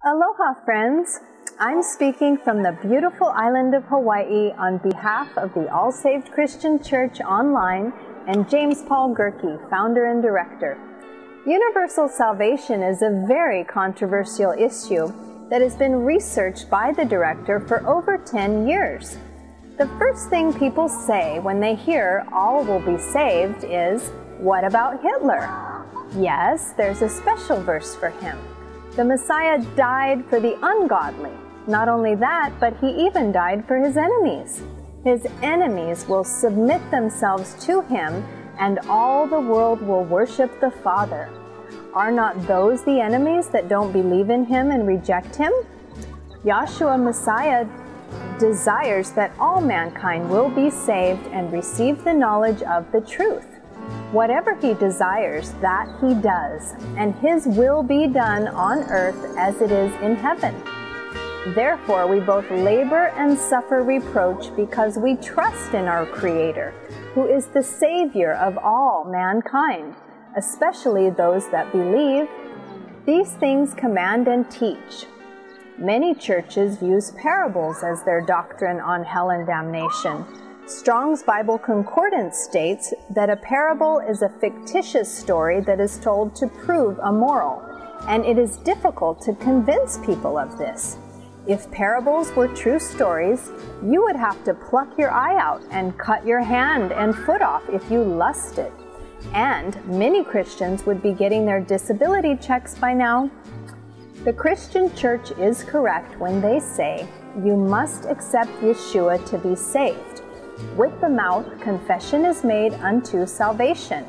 Aloha, friends! I'm speaking from the beautiful island of Hawaii on behalf of the All Saved Christian Church Online and James Paul Gerke, founder and director. Universal salvation is a very controversial issue that has been researched by the director for over 10 years. The first thing people say when they hear all will be saved is, what about Hitler? Yes, there's a special verse for him. The Messiah died for the ungodly. Not only that, but he even died for his enemies. His enemies will submit themselves to him, and all the world will worship the Father. Are not those the enemies that don't believe in him and reject him? Yahshua Messiah desires that all mankind will be saved and receive the knowledge of the truth. Whatever he desires, that he does, and his will be done on earth as it is in heaven. Therefore, we both labor and suffer reproach because we trust in our Creator, who is the Savior of all mankind, especially those that believe. These things command and teach. Many churches use parables as their doctrine on hell and damnation. Strong's Bible Concordance states that a parable is a fictitious story that is told to prove a moral, and it is difficult to convince people of this. If parables were true stories, you would have to pluck your eye out and cut your hand and foot off if you lusted. And many Christians would be getting their disability checks by now. The Christian church is correct when they say you must accept Yeshua to be saved. With the mouth, confession is made unto salvation.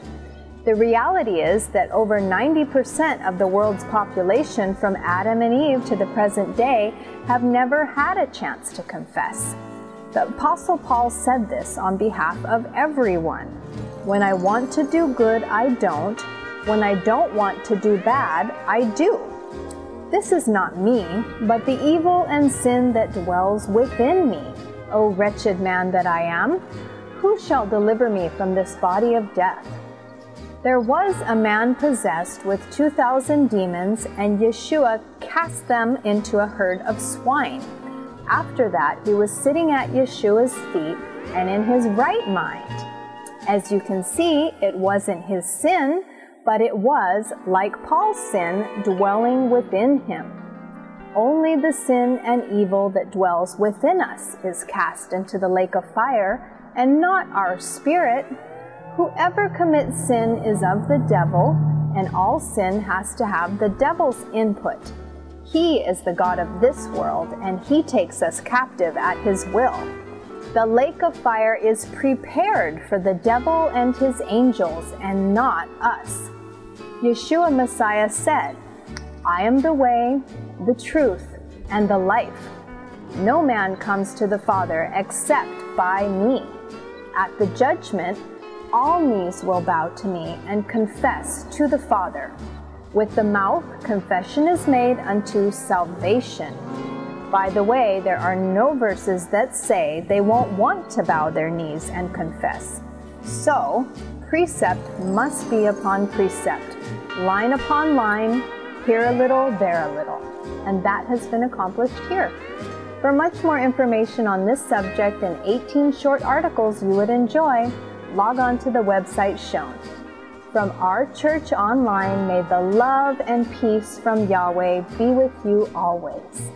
The reality is that over 90% of the world's population from Adam and Eve to the present day have never had a chance to confess. The Apostle Paul said this on behalf of everyone. When I want to do good, I don't. When I don't want to do bad, I do. This is not me, but the evil and sin that dwells within me. O wretched man that I am, who shall deliver me from this body of death? There was a man possessed with 2,000 demons, and Yeshua cast them into a herd of swine. After that, he was sitting at Yeshua's feet and in his right mind. As you can see, it wasn't his sin, but it was, like Paul's sin, dwelling within him. Only the sin and evil that dwells within us is cast into the lake of fire, and not our spirit. Whoever commits sin is of the devil, and all sin has to have the devil's input. He is the god of this world, and he takes us captive at his will. The lake of fire is prepared for the devil and his angels, and not us. Yeshua Messiah said, I am the way, the truth, and the life. No man comes to the Father except by me. At the judgment, all knees will bow to me and confess to the Father. With the mouth, confession is made unto salvation. By the way, there are no verses that say they won't want to bow their knees and confess. So, precept must be upon precept, line upon line, here a little, there a little. And that has been accomplished here. For much more information on this subject and 18 short articles you would enjoy, log on to the website shown. From our church online, may the love and peace from Yahweh be with you always.